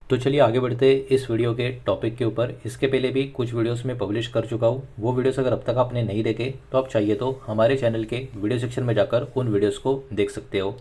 तो चलिए आगे बढ़ते हैं इस वीडियो के टॉपिक के ऊपर। इसके पहले भी कुछ वीडियोस में पब्लिश कर चुका हूँ। वो वीडियोस अगर अब तक आपने नहीं देखे तो आप चाहिए तो हमारे चैनल के वीडियो सेक्शन में जाकर उन वीडियोस को देख सकते हो।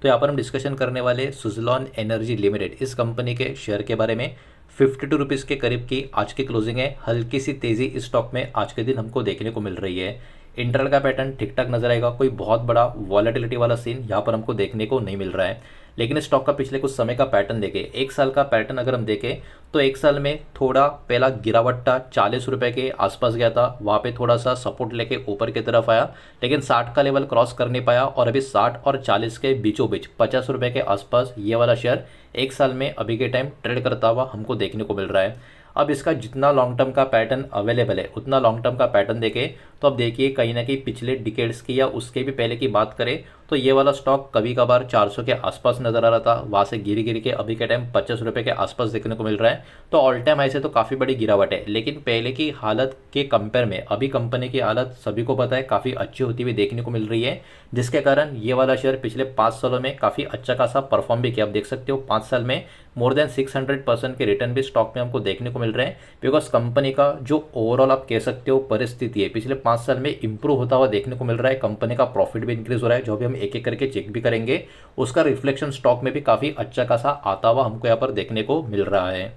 तो यहाँ पर हम डिस्कशन करने वाले सुजलॉन एनर्जी लिमिटेड इस कंपनी के शेयर के बारे में। 52 रुपीज़ के करीब की आज की क्लोजिंग है। हल्की सी तेज़ी इस स्टॉक में आज के दिन हमको देखने को मिल रही है। इंटरनल का पैटर्न ठीक ठाक नजर आएगा। कोई बहुत बड़ा वॉलेटिलिटी वाला सीन यहाँ पर हमको देखने को नहीं मिल रहा है। लेकिन स्टॉक का पिछले कुछ समय का पैटर्न देखें, एक साल का पैटर्न अगर हम देखें तो एक साल में थोड़ा पहला गिरावट था, 40 रुपए के आसपास गया था। वहाँ पे थोड़ा सा सपोर्ट लेके ऊपर की तरफ आया, लेकिन 60 का लेवल क्रॉस कर नहीं पाया और अभी 60 और 40 के बीचों बीच 50 रुपए के आसपास ये वाला शेयर एक साल में अभी के टाइम ट्रेड करता हुआ हमको देखने को मिल रहा है। अब इसका जितना लॉन्ग टर्म का पैटर्न अवेलेबल है उतना लॉन्ग टर्म का पैटर्न देखें तो अब देखिए कहीं ना कहीं पिछले डिकेड्स की या उसके भी पहले की बात करें तो ये वाला स्टॉक कभी कभार 400 के आसपास नजर आ रहा था। वहाँ से गिर गिर के अभी के टाइम 50 रुपए के आसपास देखने को मिल रहा है। तो ऑल टाइम हाई से तो काफ़ी बड़ी गिरावट है, लेकिन पहले की हालत के कंपेयर में अभी कंपनी की हालत सभी को पता है काफ़ी अच्छी होती हुई देखने को मिल रही है, जिसके कारण ये वाला शेयर पिछले 5 सालों में काफ़ी अच्छा खासा परफॉर्म भी किया। आप देख सकते हो 5 साल में मोर देन 600% के रिटर्न भी स्टॉक में हमको देखने को मिल रहे हैं। बिकॉज कंपनी का जो ओवरऑल आप कह सकते हो परिस्थिति है पिछले 5 साल में इंप्रूव होता हुआ देखने को मिल रहा है। कंपनी का प्रॉफिट भी इंक्रीज हो रहा है, जो भी हम एक एक करके चेक भी करेंगे। उसका रिफ्लेक्शन स्टॉक में भी काफ़ी अच्छा खासा आता हुआ हमको यहाँ पर देखने को मिल रहा है।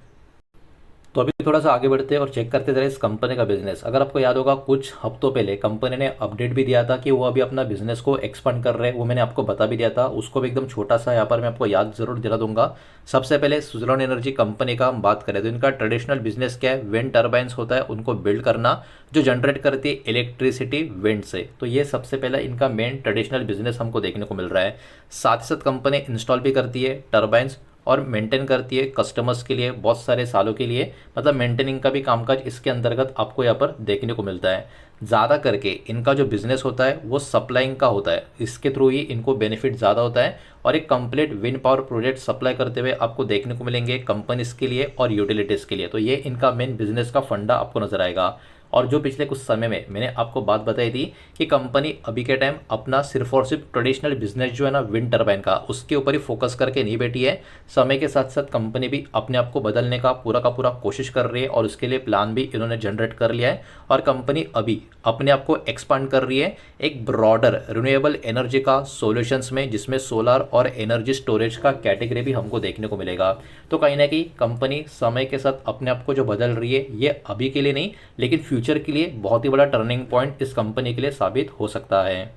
तो अभी थोड़ा सा आगे बढ़ते हैं और चेक करते रहे इस कंपनी का बिजनेस। अगर आपको याद होगा कुछ हफ्तों पहले कंपनी ने अपडेट भी दिया था कि वो अभी अपना बिजनेस को एक्सपांड कर रहे हैं। वो मैंने आपको बता भी दिया था, उसको भी एकदम छोटा सा यहाँ पर मैं आपको याद जरूर दिला दूंगा। सबसे पहले सुजलॉन एनर्जी कंपनी का हम बात करें तो इनका ट्रेडिशनल बिजनेस क्या है, विंड टर्बाइंस होता है उनको बिल्ड करना, जो जनरेट करती है इलेक्ट्रिसिटी विंड से। तो ये सबसे पहला इनका मेन ट्रेडिशनल बिजनेस हमको देखने को मिल रहा है। साथ ही साथ कंपनी इंस्टॉल भी करती है टर्बाइंस और मेंटेन करती है कस्टमर्स के लिए बहुत सारे सालों के लिए। मतलब मेंटेनिंग का भी कामकाज इसके अंतर्गत आपको यहाँ पर देखने को मिलता है। ज़्यादा करके इनका जो बिजनेस होता है वो सप्लाइंग का होता है, इसके थ्रू ही इनको बेनिफिट ज़्यादा होता है। और एक complete wind power project supply करते हुए आपको देखने को मिलेंगे कंपनीज के लिए और यूटिलिटीज़ के लिए। तो ये इनका मेन बिजनेस का फंडा आपको नजर आएगा। और जो पिछले कुछ समय में मैंने आपको बात बताई थी कि कंपनी अभी के टाइम अपना सिर्फ और सिर्फ ट्रेडिशनल बिजनेस जो है ना विंड टर्बाइन का, उसके ऊपर ही फोकस करके नहीं बैठी है। समय के साथ साथ कंपनी भी अपने आप को बदलने का पूरा कोशिश कर रही है और उसके लिए प्लान भी इन्होंने जनरेट कर लिया है। और कंपनी अभी अपने आप को एक्सपांड कर रही है एक ब्रॉडर रिन्यूएबल एनर्जी का सॉल्यूशंस में, जिसमें सोलर और एनर्जी स्टोरेज का कैटेगरी भी हमको देखने को मिलेगा। तो कहीं ना कहीं कंपनी समय के साथ अपने आप को जो बदल रही है, ये अभी के लिए नहीं लेकिन फ्यूचर के लिए बहुत ही बड़ा टर्निंग पॉइंट इस कंपनी के लिए साबित हो सकता है।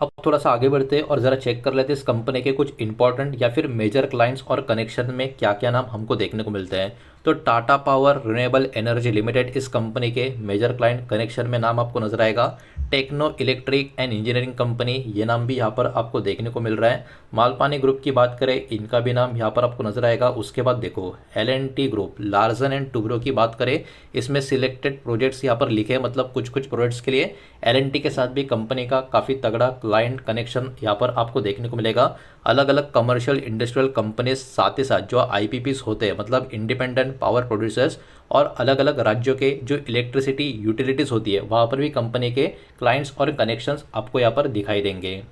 अब थोड़ा सा आगे बढ़ते हैं और ज़रा चेक कर लेते हैं इस कंपनी के कुछ इंपॉर्टेंट या फिर मेजर क्लाइंट्स और कनेक्शन में क्या क्या नाम हमको देखने को मिलते हैं। तो Tata power renewable energy limited इस कंपनी के मेजर क्लाइंट कनेक्शन में नाम आपको नजर आएगा। Techno electric and engineering company, ये नाम भी यहाँ पर आपको देखने को मिल रहा है। मालपानी ग्रुप की बात करें, इनका भी नाम यहाँ पर आपको नजर आएगा। उसके बाद देखो L&T group, Larsen and Toubro की बात करें, इसमें सिलेक्टेड प्रोजेक्ट्स यहाँ पर लिखे हैं, मतलब कुछ कुछ प्रोजेक्ट्स के लिए L&T के साथ भी कंपनी का काफ़ी तगड़ा क्लाइंट कनेक्शन यहाँ पर आपको देखने को मिलेगा। अलग अलग कमर्शियल इंडस्ट्रियल कंपनीज, साथ ही साथ जो IPPs होते हैं मतलब इंडिपेंडेंट पावर प्रोड्यूसर्स, और अलग अलग राज्यों के जो इलेक्ट्रिसिटी यूटिलिटीज़ होती है वहाँ पर भी कंपनी के क्लाइंट्स और कनेक्शंस आपको यहाँ पर दिखाई देंगे।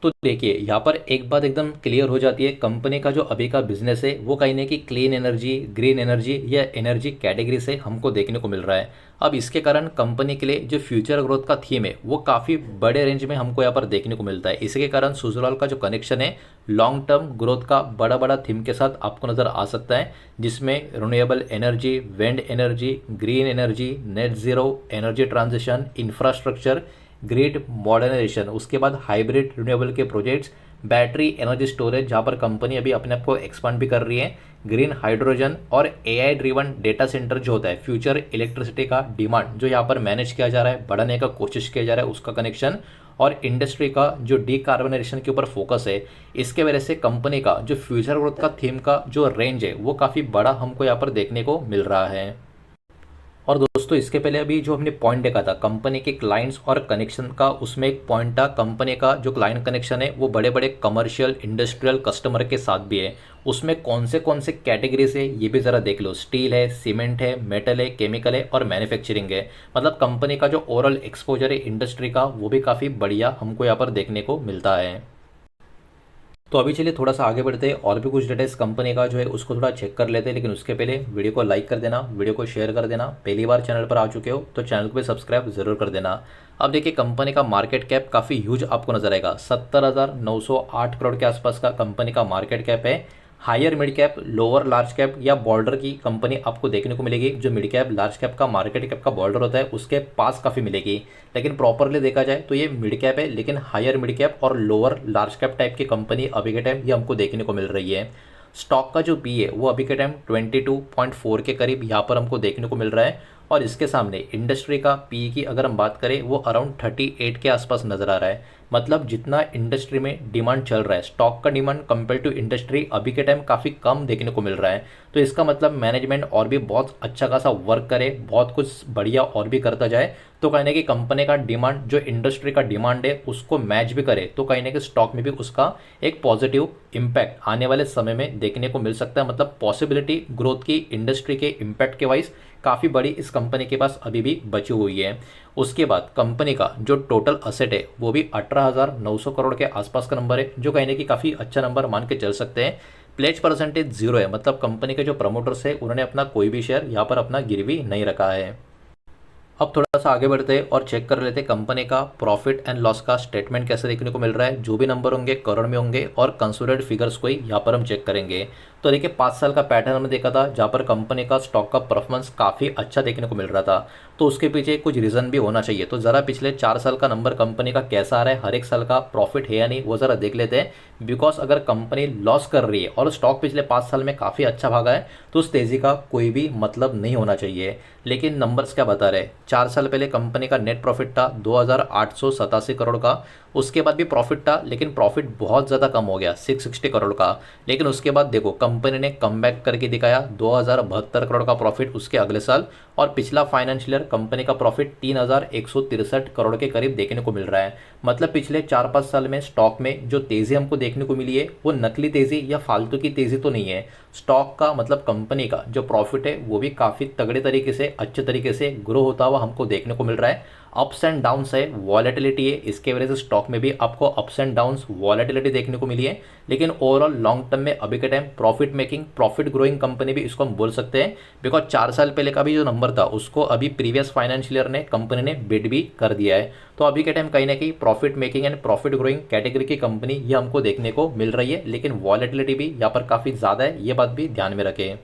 तो देखिए यहाँ पर एक बात एकदम क्लियर हो जाती है, कंपनी का जो अभी का बिजनेस है वो कहीं ना कि क्लीन एनर्जी, ग्रीन एनर्जी या एनर्जी कैटेगरी से हमको देखने को मिल रहा है। अब इसके कारण कंपनी के लिए जो फ्यूचर ग्रोथ का थीम है वो काफ़ी बड़े रेंज में हमको यहाँ पर देखने को मिलता है। इसके कारण सुजलॉन का जो कनेक्शन है लॉन्ग टर्म ग्रोथ का बड़ा बड़ा थीम के साथ आपको नज़र आ सकता है, जिसमें renewable energy, wind energy, green energy, net zero energy transition, infrastructure, grid modernisation, उसके बाद हाइब्रिड रिन्यूएबल के प्रोजेक्ट्स, बैटरी एनर्जी स्टोरेज जहाँ पर कंपनी अभी अपने आप को एक्सपांड भी कर रही है, ग्रीन हाइड्रोजन और AI ड्रिवन डेटा सेंटर जो होता है फ्यूचर इलेक्ट्रिसिटी का डिमांड जो यहाँ पर मैनेज किया जा रहा है, बढ़ाने का कोशिश किया जा रहा है, उसका कनेक्शन, और इंडस्ट्री का जो डीकार्बोनाइजेशन के ऊपर फोकस है। इसके वजह से कंपनी का जो फ्यूचर ग्रोथ का थीम का जो रेंज है वो काफ़ी बड़ा हमको यहाँ पर देखने को मिल रहा है। और दोस्तों इसके पहले अभी जो हमने पॉइंट देखा था कंपनी के क्लाइंट्स और कनेक्शन का, उसमें एक पॉइंट था कंपनी का जो क्लाइंट कनेक्शन है वो बड़े बड़े कमर्शियल इंडस्ट्रियल कस्टमर के साथ भी है। उसमें कौन से कैटेगरी से ये भी ज़रा देख लो, स्टील है, सीमेंट है, मेटल है, केमिकल है और मैन्युफैक्चरिंग है। मतलब कंपनी का जो ओवरऑल एक्सपोजर है इंडस्ट्री का वो भी काफ़ी बढ़िया हमको यहाँ पर देखने को मिलता है। तो अभी चलिए थोड़ा सा आगे बढ़ते हैं और भी कुछ डेटा इस कंपनी का जो है उसको थोड़ा चेक कर लेते हैं। लेकिन उसके पहले वीडियो को लाइक कर देना, वीडियो को शेयर कर देना। पहली बार चैनल पर आ चुके हो तो चैनल को भी सब्सक्राइब जरूर कर देना। अब देखिए कंपनी का मार्केट कैप काफ़ी ह्यूज आपको नजर आएगा। 70,908 करोड़ के आसपास का कंपनी का मार्केट कैप है। Higher mid cap, lower large cap या बॉर्डर की कंपनी आपको देखने को मिलेगी। जो मिड कैप लार्ज कैप का मार्केट कैप का बॉर्डर होता है उसके पास काफ़ी मिलेगी। लेकिन प्रॉपरली देखा जाए तो ये मिड कैप है, लेकिन हायर मिड कैप और लोअर लार्ज कैप टाइप की कंपनी अभी के टाइम ये हमको देखने को मिल रही है। स्टॉक का जो पी है वो अभी के टाइम 22.4 के करीब यहाँ पर हमको देखने को मिल रहा है। और इसके सामने इंडस्ट्री का पी की अगर हम बात करें वो अराउंड 38 के आसपास नजर आ रहा है। मतलब जितना इंडस्ट्री में डिमांड चल रहा है, स्टॉक का डिमांड कंपेयर टू इंडस्ट्री अभी के टाइम काफ़ी कम देखने को मिल रहा है। तो इसका मतलब मैनेजमेंट और भी बहुत अच्छा खासा वर्क करे, बहुत कुछ बढ़िया और भी करता जाए तो कहीं ना कहीं कंपनी का डिमांड जो इंडस्ट्री का डिमांड है उसको मैच भी करे तो कहीं ना कहीं स्टॉक में भी उसका एक पॉजिटिव इम्पैक्ट आने वाले समय में देखने को मिल सकता है। मतलब पॉसिबिलिटी ग्रोथ की इंडस्ट्री के इम्पैक्ट के वाइज काफ़ी बड़ी इस कंपनी के पास अभी भी बची हुई है। उसके बाद कंपनी का जो टोटल असेट है वो भी 18,900 करोड़ के आसपास का नंबर है, जो कहने की काफ़ी अच्छा नंबर मान के चल सकते हैं। प्लेज परसेंटेज 0 है, मतलब कंपनी के जो प्रमोटर्स है उन्होंने अपना कोई भी शेयर यहाँ पर अपना गिरवी नहीं रखा है। अब थोड़ा सा आगे बढ़ते हैं और चेक कर लेते हैं कंपनी का प्रॉफिट एंड लॉस का स्टेटमेंट कैसे देखने को मिल रहा है। जो भी नंबर होंगे करोड़ में होंगे और कंसोलिडेटेड फिगर्स को ही यहाँ पर हम चेक करेंगे। तो देखिए 5 साल का पैटर्न हमने देखा था जहाँ पर कंपनी का स्टॉक का परफॉर्मेंस काफ़ी अच्छा देखने को मिल रहा था। तो उसके पीछे कुछ रीज़न भी होना चाहिए। तो ज़रा पिछले 4 साल का नंबर कंपनी का कैसा आ रहा है, हर एक साल का प्रॉफिट है या नहीं, वो ज़रा देख लेते हैं। बिकॉज अगर कंपनी लॉस कर रही है और स्टॉक पिछले 5 साल में काफ़ी अच्छा भागा है तो उस तेज़ी का कोई भी मतलब नहीं होना चाहिए। लेकिन नंबर्स क्या बता रहे हैं, 4 साल पहले कंपनी का नेट प्रॉफिट था 2,887 करोड़ का। उसके बाद भी प्रॉफिट था लेकिन प्रॉफिट बहुत ज़्यादा कम हो गया 660 करोड़ का। लेकिन उसके बाद देखो कंपनी ने कमबैक करके दिखाया 2,072 करोड़ का प्रॉफिट उसके अगले साल। और पिछला फाइनेंशियल ईयर कंपनी का प्रॉफिट 3,163 करोड़ के करीब देखने को मिल रहा है। मतलब पिछले 4-5 साल में स्टॉक में जो तेज़ी हमको देखने को मिली है वो नकली तेज़ी या फालतू की तेज़ी तो नहीं है। स्टॉक का मतलब कंपनी का जो प्रॉफिट है वो भी काफ़ी तगड़े तरीके से, अच्छे तरीके से ग्रो होता हुआ हमको देखने को मिल रहा है। अप्स एंड डाउन्स है, वॉलेटिलिटी है, इसके वजह से स्टॉक में भी आपको अप्स एंड डाउन्स वॉलेटिलिटी देखने को मिली है। लेकिन ओवरऑल लॉन्ग टर्म में अभी के time profit making, profit growing company भी इसको हम बोल सकते हैं। बिकॉज 4 साल पहले का भी जो नंबर था उसको अभी प्रीवियस फाइनेंशियल ईयर ने कंपनी ने बीट भी कर दिया है। तो अभी के टाइम कहीं ना कहीं profit making and profit growing category की कंपनी ये हमको देखने को मिल रही है। लेकिन वॉलेटिलिटी भी यहाँ पर काफ़ी ज़्यादा है, ये बात भी ध्यान में रखें।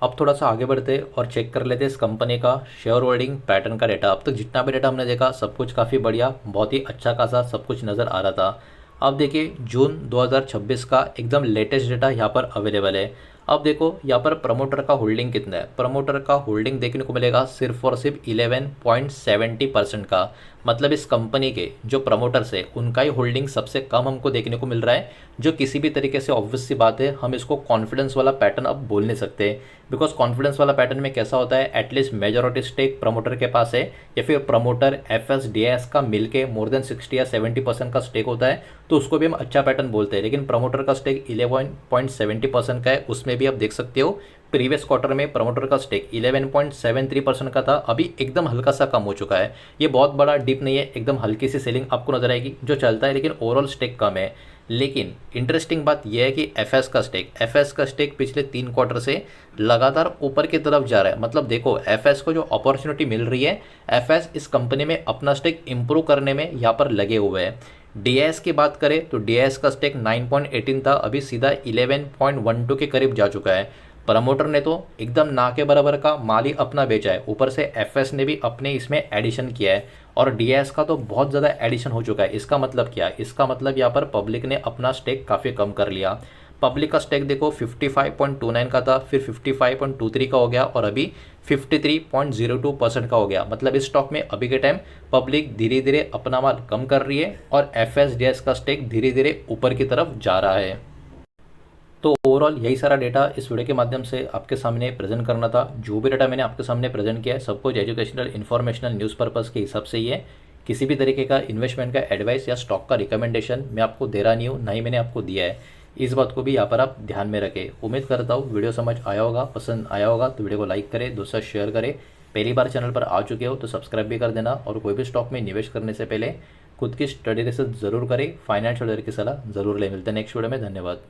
अब थोड़ा सा आगे बढ़ते और चेक कर लेते हैं इस कंपनी का शेयर होल्डिंग पैटर्न का डेटा। अब तक जितना भी डेटा हमने देखा सब कुछ काफ़ी बढ़िया, बहुत ही अच्छा खासा सब कुछ नज़र आ रहा था। अब देखिए जून 2026 का एकदम लेटेस्ट डेटा यहाँ पर अवेलेबल है। अब देखो यहाँ पर प्रमोटर का होल्डिंग कितना है। प्रमोटर का होल्डिंग देखने को मिलेगा सिर्फ और सिर्फ 11.70% का। मतलब इस कंपनी के जो प्रमोटर्स है उनका ही होल्डिंग सबसे कम हमको देखने को मिल रहा है, जो किसी भी तरीके से ऑब्वियस सी बात है हम इसको कॉन्फिडेंस वाला पैटर्न अब बोल नहीं सकते। बिकॉज कॉन्फिडेंस वाला पैटर्न में कैसा होता है, एटलीस्ट मेजॉरिटी स्टेक प्रमोटर के पास है या फिर प्रमोटर FS-DIS का मिलके मोर देन 60 या 70% का स्टेक होता है तो उसको भी हम अच्छा पैटर्न बोलते हैं। लेकिन प्रमोटर का स्टेक 11.70% का है। उसमें भी आप देख सकते हो प्रीवियस क्वार्टर में प्रमोटर का स्टेक 11.73% का था, अभी एकदम हल्का सा कम हो चुका है। ये बहुत बड़ा डिप नहीं है, एकदम हल्की सी सेलिंग आपको नजर आएगी जो चलता है, लेकिन ओवरऑल स्टेक कम है। लेकिन इंटरेस्टिंग बात यह है कि एफएस का स्टेक पिछले 3 क्वार्टर से लगातार ऊपर की तरफ जा रहा है। मतलब देखो एफएस को जो अपॉर्चुनिटी मिल रही है, एफएस इस कंपनी में अपना स्टेक इंप्रूव करने में यहाँ पर लगे हुए हैं। डीआईएस की बात करें तो डीआईएस का स्टेक 9.18 था, अभी सीधा 11.12 के करीब जा चुका है। प्रमोटर ने तो एकदम ना के बराबर का माल ही अपना बेचा है, ऊपर से एफएस ने भी अपने इसमें एडिशन किया है और डीआईएस का तो बहुत ज़्यादा एडिशन हो चुका है। इसका मतलब क्या है, इसका मतलब यहाँ पर पब्लिक ने अपना स्टेक काफ़ी कम कर लिया। पब्लिक का स्टेक देखो 55.29 का था, फिर 55.23 का हो गया और अभी 53.02% का हो गया। मतलब इस स्टॉक में अभी के टाइम पब्लिक धीरे धीरे अपना माल कम कर रही है और एफएस-डीआईएस का स्टेक धीरे धीरे ऊपर की तरफ जा रहा है। तो ओवरऑल यही सारा डेटा इस वीडियो के माध्यम से आपके सामने प्रेजेंट करना था। जो भी डेटा मैंने आपके सामने प्रेजेंट किया है सब कुछ एजुकेशनल, इन्फॉर्मेशनल, न्यूज़ पर्पज़ के हिसाब से ही है। किसी भी तरीके का इन्वेस्टमेंट का एडवाइस या स्टॉक का रिकमेंडेशन मैं आपको दे रहा नहीं हूँ, ना ही मैंने आपको दिया है। इस बात को भी यहाँ पर आप ध्यान में रखें। उम्मीद करता हूँ वीडियो समझ आया होगा, पसंद आया होगा तो वीडियो को लाइक करें, दोस्तों शेयर करें। पहली बार चैनल पर आ चुके हो तो सब्सक्राइब भी कर देना और कोई भी स्टॉक में निवेश करने से पहले खुद की स्टडी रिसर्च ज़रूर करें, फाइनेंशियल एडवाइजर की सलाह ज़रूर लें। मिलते हैं नेक्स्ट वीडियो में, धन्यवाद।